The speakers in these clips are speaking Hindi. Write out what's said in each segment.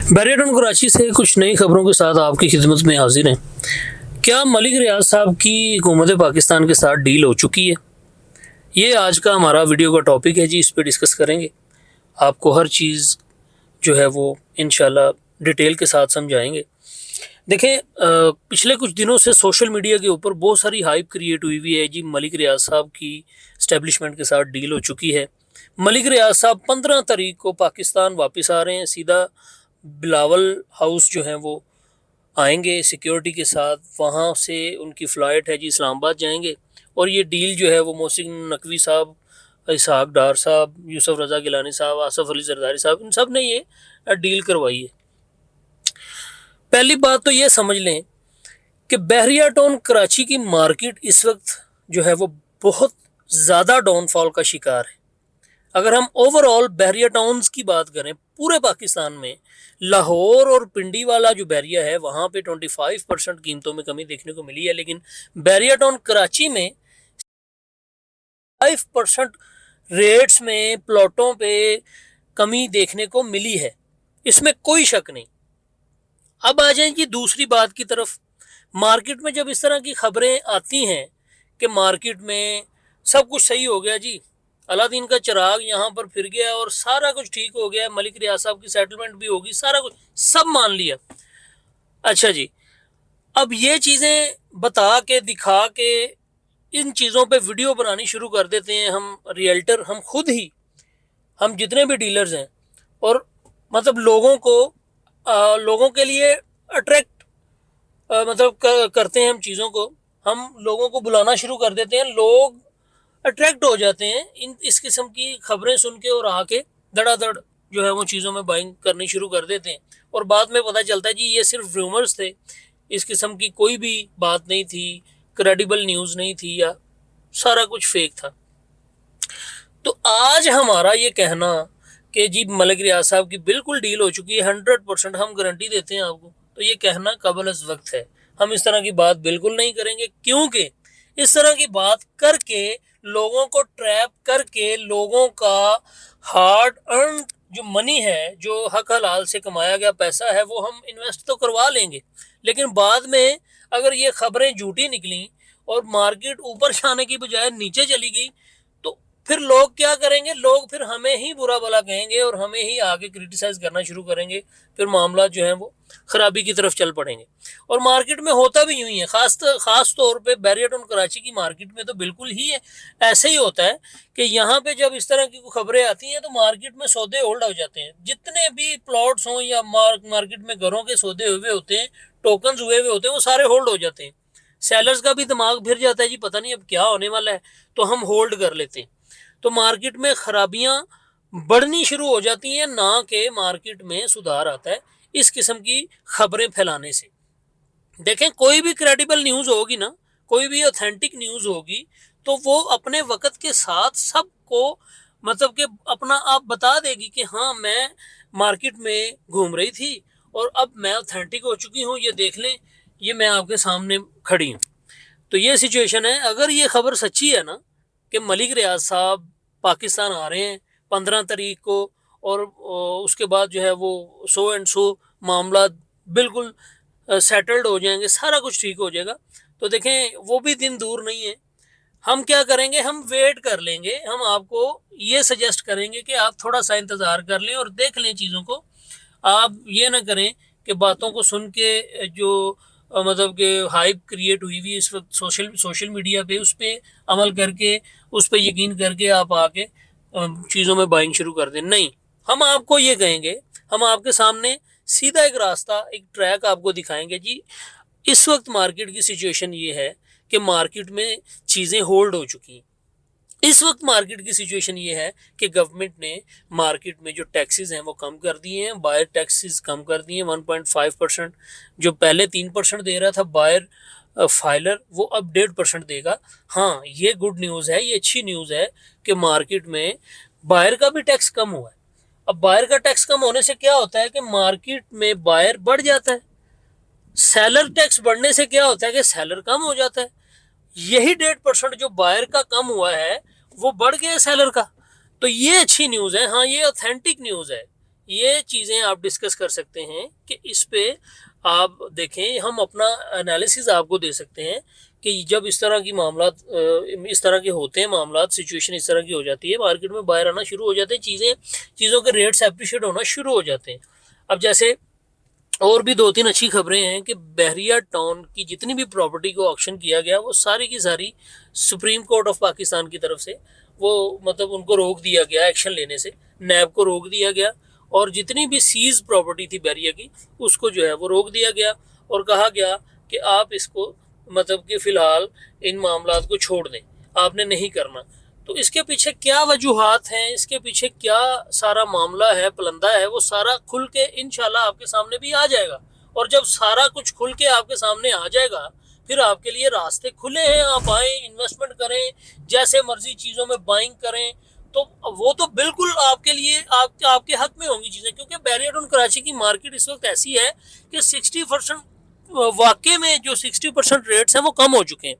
बैरियटन कराची से कुछ नई खबरों के साथ आपकी खिदमत में हाजिर हैं। क्या मलिक रियाज साहब की हुकूमत पाकिस्तान के साथ डील हो चुकी है? ये आज का हमारा वीडियो का टॉपिक है जी। इस पे डिस्कस करेंगे, आपको हर चीज़ जो है वो इंशाल्लाह डिटेल के साथ समझाएंगे। देखें, पिछले कुछ दिनों से सोशल मीडिया के ऊपर बहुत सारी हाइप क्रिएट हुई है जी। मलिक रियाज साहब की इस्टेब्लिशमेंट के साथ डील हो चुकी है। मलिक रियाज साहब 15 तारीख को पाकिस्तान वापस आ रहे हैं। सीधा बिलावल हाउस जो है वो आएंगे सिक्योरिटी के साथ। वहाँ से उनकी फ़्लाइट है जी, इस्लामाबाद जाएंगे। और ये डील जो है वो मोहसिन नकवी साहब, इसहाक डार साहब, यूसुफ रज़ा गिलानी साहब, आसफ़ अली जरदारी साहब, इन सब ने ये डील करवाई है। पहली बात तो ये समझ लें कि बहरिया टाउन कराची की मार्केट इस वक्त जो है वो बहुत ज़्यादा डाउनफॉल का शिकार है। अगर हम ओवरऑल बहरिया टाउन्स की बात करें पूरे पाकिस्तान में, लाहौर और पिंडी वाला जो बहरिया है वहाँ पे 25% कीमतों में कमी देखने को मिली है, लेकिन बहरिया टाउन कराची में 5% रेट्स में प्लॉटों पे कमी देखने को मिली है। इसमें कोई शक नहीं। अब आ जाए कि दूसरी बात की तरफ। मार्केट में जब इस तरह की खबरें आती हैं कि मार्केट में सब कुछ सही हो गया जी, अलादीन का चिराग यहाँ पर फिर गया और सारा कुछ ठीक हो गया, मलिक रियाज साहब की सेटलमेंट भी होगी, सारा कुछ सब मान लिया। अच्छा जी, अब ये चीज़ें बता के दिखा के इन चीज़ों पे वीडियो बनानी शुरू कर देते हैं हम रियल्टर, हम खुद ही, हम जितने भी डीलर्स हैं, और मतलब लोगों के लिए अट्रैक्ट करते हैं हम चीज़ों को। हम लोगों को बुलाना शुरू कर देते हैं, लोग अट्रैक्ट हो जाते हैं इस किस्म की खबरें सुन के और आके धड़ाधड़ जो है वो चीज़ों में बाइंग करनी शुरू कर देते हैं। और बाद में पता चलता है जी ये सिर्फ रूमर्स थे, इस किस्म की कोई भी बात नहीं थी, क्रेडिबल न्यूज़ नहीं थी, या सारा कुछ फेक था। तो आज हमारा ये कहना कि जी मलिक रियाज साहब की बिल्कुल डील हो चुकी है, 100% हम गारंटी देते हैं आपको, तो ये कहना कबल अज़ वक्त है। हम इस तरह की बात बिल्कुल नहीं करेंगे, क्योंकि इस तरह की बात करके, लोगों को ट्रैप करके, लोगों का हार्ड अर्न जो मनी है, जो हक हलाल से कमाया गया पैसा है, वो हम इन्वेस्ट तो करवा लेंगे, लेकिन बाद में अगर ये खबरें झूठी निकली और मार्केट ऊपर जाने की बजाय नीचे चली गई, तो फिर लोग क्या करेंगे? लोग फिर हमें ही बुरा भला कहेंगे और हमें ही आगे क्रिटिसाइज करना शुरू करेंगे। फिर मामला जो है वो खराबी की तरफ चल पड़ेंगे। और मार्केट में होता भी यूं ही है, खास तौर पे बैरिया टाउन कराची की मार्केट में तो बिल्कुल ही है, ऐसे ही होता है कि यहाँ पे जब इस तरह की खबरें आती हैं तो मार्केट में सौदे होल्ड हो जाते हैं। जितने भी प्लॉट्स हों या मार्केट में घरों के सौदे हुए होते हैं, टोकन्स हुए हुए होते हैं, वो सारे होल्ड हो जाते हैं। सेलर्स का भी दिमाग फिर जाता है जी, पता नहीं अब क्या होने वाला है, तो हम होल्ड कर लेते हैं। तो मार्केट में खराबियां बढ़नी शुरू हो जाती हैं, ना कि मार्केट में सुधार आता है इस किस्म की खबरें फैलाने से। देखें, कोई भी क्रेडिबल न्यूज़ होगी ना, कोई भी ऑथेंटिक न्यूज़ होगी, तो वो अपने वक्त के साथ सबको मतलब कि अपना आप बता देगी कि हाँ, मैं मार्केट में घूम रही थी और अब मैं ऑथेंटिक हो चुकी हूँ, ये देख लें, ये मैं आपके सामने खड़ी हूँ। तो ये सिचुएशन है। अगर ये खबर सच्ची है ना कि मलिक रियाज साहब पाकिस्तान आ रहे हैं 15 तारीख को, और उसके बाद जो है वो सो एंड सो मामला बिल्कुल सेटल्ड हो जाएंगे, सारा कुछ ठीक हो जाएगा, तो देखें वो भी दिन दूर नहीं है। हम क्या करेंगे? हम वेट कर लेंगे। हम आपको ये सजेस्ट करेंगे कि आप थोड़ा सा इंतज़ार कर लें और देख लें चीज़ों को। आप ये ना करें कि बातों को सुन के जो मतलब कि हाइप क्रिएट हुई हुई इस वक्त सोशल मीडिया पे, उस पर अमल करके, उस पर यकीन करके आप आके चीज़ों में बाइंग शुरू कर दें। नहीं, हम आपको ये कहेंगे, हम आपके सामने सीधा एक रास्ता, एक ट्रैक आपको दिखाएंगे जी। इस वक्त मार्केट की सिचुएशन ये है कि मार्केट में चीज़ें होल्ड हो चुकी हैं। इस वक्त मार्केट की सिचुएशन ये है कि गवर्नमेंट ने मार्केट में जो टैक्सेस हैं वो कम कर दिए हैं। बायर टैक्सेस कम कर दिए हैं 1.5%। जो पहले 3% दे रहा था बायर फाइलर, वो अब 1.5% देगा। हाँ, ये गुड न्यूज़ है, ये अच्छी न्यूज़ है कि मार्केट में बायर का भी टैक्स कम हुआ है। अब बायर का टैक्स कम होने से क्या होता है कि मार्केट में बायर बढ़ जाता है। सेलर टैक्स बढ़ने से क्या होता है कि सेलर कम हो जाता है। यही 1.5% जो बायर का कम हुआ है वो बढ़ गया सेलर का। तो ये अच्छी न्यूज़ है। हाँ, ये ऑथेंटिक न्यूज़ है, ये चीज़ें आप डिस्कस कर सकते हैं कि इस पे आप देखें, हम अपना एनालिसिस आपको दे सकते हैं कि जब इस तरह की मामलात इस तरह के होते हैं मामलात, सिचुएशन इस तरह की हो जाती है, मार्केट में बाहर आना शुरू हो जाते हैं, चीज़ों के रेट्स एप्रिशिएट होना शुरू हो जाते हैं। अब जैसे और भी 2-3 अच्छी खबरें हैं कि बहरिया टाउन की जितनी भी प्रॉपर्टी को ऑक्शन किया गया वो सारी की सारी सुप्रीम कोर्ट ऑफ पाकिस्तान की तरफ से वो मतलब उनको रोक दिया गया एक्शन लेने से, नैब को रोक दिया गया, और जितनी भी सीज प्रॉपर्टी थी बहरिया की उसको जो है वो रोक दिया गया और कहा गया कि आप इसको मतलब कि फ़िलहाल इन मामलात को छोड़ दें, आपने नहीं करना। तो इसके पीछे क्या वजूहात हैं, इसके पीछे क्या सारा मामला है, पलंदा है, वो सारा खुल के इंशाल्लाह आपके सामने भी आ जाएगा। और जब सारा कुछ खुल के आपके सामने आ जाएगा फिर आपके लिए रास्ते खुले हैं, आप आए, इन्वेस्टमेंट करें, जैसे मर्जी चीज़ों में बाइंग करें, तो वो तो बिल्कुल आपके लिए आपके हक में होंगी चीज़ें, क्योंकि बैरियर टाउन कराची की मार्केट इस वक्त ऐसी है कि 60% वाकई में जो 60% रेट्स हैं वो कम हो चुके हैं।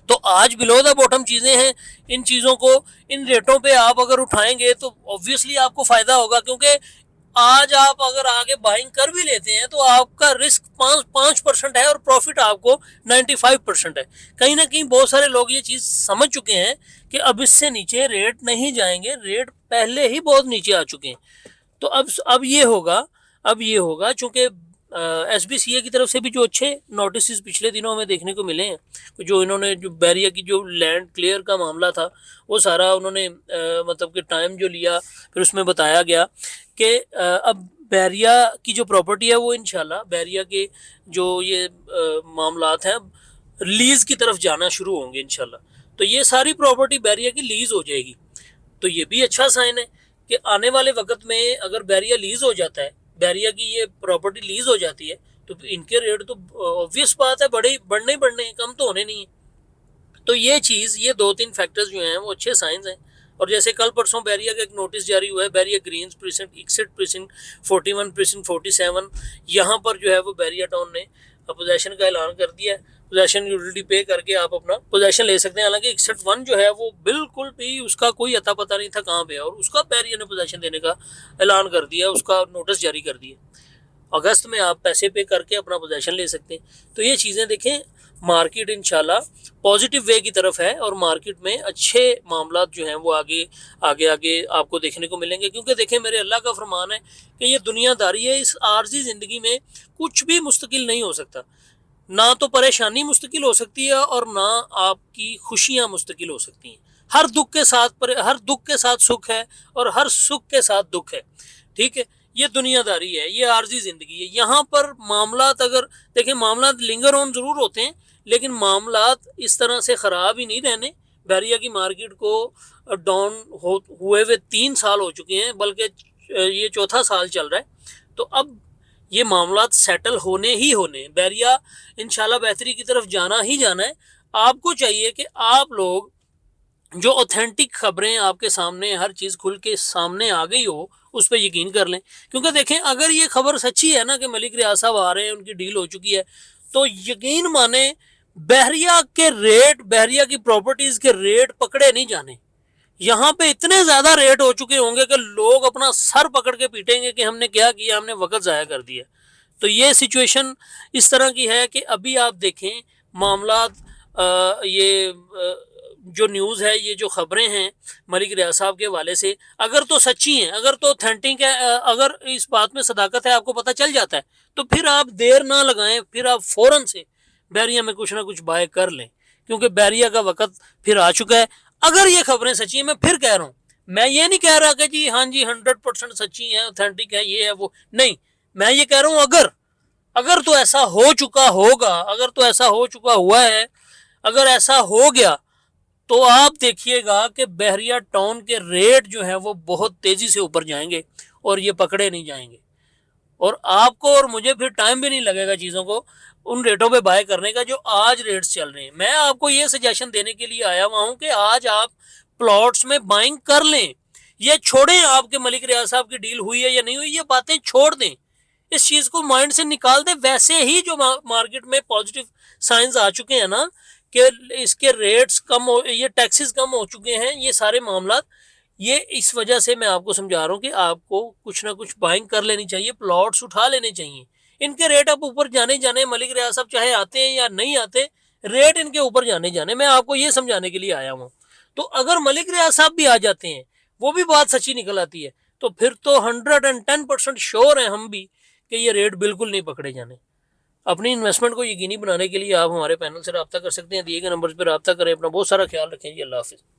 तो आज बिलो द बॉटम चीज़ें हैं, इन चीज़ों को इन रेटों पे आप अगर उठाएंगे तो ऑब्वियसली आपको फ़ायदा होगा, क्योंकि आज आप अगर आगे बाइंग कर भी लेते हैं तो आपका रिस्क 5% है और प्रॉफिट आपको 95% है। कहीं ना कहीं बहुत सारे लोग ये चीज़ समझ चुके हैं कि अब इससे नीचे रेट नहीं जाएंगे, रेट पहले ही बहुत नीचे आ चुके हैं। तो अब ये होगा चूँकि SBCA की तरफ से भी जो अच्छे नोटिस पिछले दिनों हमें देखने को मिले हैं, जो इन्होंने जो बैरिया की जो लैंड क्लियर का मामला था वो सारा उन्होंने मतलब कि टाइम जो लिया, फिर उसमें बताया गया कि अब बैरिया की जो प्रॉपर्टी है वो इंशाल्लाह बैरिया के जो ये मामलात हैं लीज़ की तरफ जाना शुरू होंगे इंशाल्लाह। तो ये सारी प्रॉपर्टी बैरिया की लीज़ हो जाएगी। तो ये भी अच्छा साइन है कि आने वाले वक्त में अगर बैरिया लीज़ हो जाता है, बैरिया की ये प्रॉपर्टी लीज़ हो जाती है, तो इनके रेट तो ऑब्वियस बात है बढ़ने ही बढ़ने हैं, कम तो होने नहीं है। तो ये चीज़, ये 2-3 फैक्टर्स जो हैं वो अच्छे साइंस हैं। और जैसे कल परसों बैरिया का एक नोटिस जारी हुआ है, Bahria greens precinct 61 precinct 41 precinct 47, यहाँ पर जो है वो बैरिया टाउन ने पोजेशन का ऐलान कर दिया है। पोजेशन यूटिलिटी पे करके आप अपना पोजेशन ले सकते हैं। हालांकि 61 जो है वो बिल्कुल भी उसका कोई अता पता नहीं था कहाँ पे है, और उसका बैरिया ने पोजेशन देने का ऐलान कर दिया, उसका नोटिस जारी कर दिया। अगस्त में आप पैसे पे करके अपना पोजेशन ले सकते हैं। तो ये चीज़ें देखें, मार्केट इंशाल्लाह पॉजिटिव वे की तरफ है और मार्केट में अच्छे मामलात जो हैं वो आगे आगे आगे आपको देखने को मिलेंगे। क्योंकि देखें, मेरे अल्लाह का फरमान है कि ये दुनियादारी है, इस आर्जी ज़िंदगी में कुछ भी मुस्तकिल नहीं हो सकता। ना तो परेशानी मुस्तकिल हो सकती है और ना आपकी खुशियाँ मुस्तकिल हो सकती हैं। हर दुख के साथ सुख है और हर सुख के साथ दुख है। ठीक है, ये दुनियादारी है, ये आर्जी ज़िंदगी है। यहाँ पर मामलात अगर देखें, मामलात लिंगर ऑन ज़रूर होते हैं, लेकिन मामलात इस तरह से ख़राब ही नहीं रहने। बैरिया की मार्केट को डाउन हुए 3 साल हो चुके हैं, बल्कि ये चौथा साल चल रहा है। तो अब ये मामलात सेटल होने ही होने, बैरिया इंशाल्लाह बेहतरी की तरफ जाना ही जाना है। आपको चाहिए कि आप लोग जो ऑथेंटिक खबरें आपके सामने, हर चीज़ खुल के सामने आ गई हो, उस पर यकीन कर लें। क्योंकि देखें, अगर ये खबर सच्ची है ना कि मलिक रियाज साहब आ रहे हैं, उनकी डील हो चुकी है, तो यकीन माने बहरिया की प्रॉपर्टीज़ के रेट पकड़े नहीं जाने। यहाँ पे इतने ज़्यादा रेट हो चुके होंगे कि लोग अपना सर पकड़ के पीटेंगे कि हमने क्या किया, हमने वक्त ज़ाया कर दिया। तो ये सिचुएशन इस तरह की है कि अभी आप देखें मामलात, ये जो न्यूज़ है, ये जो खबरें हैं मलिक रियाज साहब के हवाले से, अगर तो सच्ची हैं, अगर तो ऑथेंटिक है, अगर इस बात में सदाकत है, आपको पता चल जाता है, तो फिर आप देर ना लगाएं, फिर आप फ़ौरन से बैरिया में कुछ ना कुछ बाय कर लें, क्योंकि बैरिया का वक्त फिर आ चुका है। अगर ये खबरें सच्ची हैं, मैं फिर कह रहा हूँ, मैं ये नहीं कह रहा कि जी हाँ जी 100% सच्ची है, ऑथेंटिक है, ये है वो, नहीं, मैं ये कह रहा हूँ अगर तो ऐसा हो चुका होगा, अगर तो ऐसा हो चुका हुआ है, अगर ऐसा हो गया, तो आप देखिएगा कि बहरिया टाउन के रेट जो है वो बहुत तेज़ी से ऊपर जाएंगे और ये पकड़े नहीं जाएंगे, और आपको और मुझे फिर टाइम भी नहीं लगेगा चीज़ों को उन रेटों पे बाय करने का जो आज रेट्स चल रहे हैं। मैं आपको ये सजेशन देने के लिए आया हुआ हूँ कि आज आप प्लॉट्स में बाइंग कर लें। ये छोड़ें आपके मलिक रियाज साहब की डील हुई है या नहीं हुई, ये बातें छोड़ दें, इस चीज़ को माइंड से निकाल दें। वैसे ही जो मार्केट में पॉजिटिव साइंस आ चुके हैं ना कि इसके रेट्स कम हो, ये टैक्सेस कम हो चुके हैं, ये सारे मामला, ये इस वजह से मैं आपको समझा रहा हूँ कि आपको कुछ ना कुछ बाइंग कर लेनी चाहिए, प्लॉट्स उठा लेने चाहिए। इनके रेट अब ऊपर जाने जाने, मलिक रियाज साहब चाहे आते हैं या नहीं आते, रेट इनके ऊपर जाने जाने, मैं आपको ये समझाने के लिए आया हूँ। तो अगर मलिक रियाज साहब भी आ जाते हैं, वो भी बात सच्ची निकल आती है, तो फिर तो 110% श्योर है हम भी कि ये रेट बिल्कुल नहीं पकड़े जाने। अपनी इन्वेस्टमेंट को यकीनी बनाने के लिए आप हमारे पैनल से रब्ता कर सकते हैं, दिए गए नंबर पर रब्ता करें। अपना बहुत सारा ख्याल रखें जी। अल्लाह हाफिज़।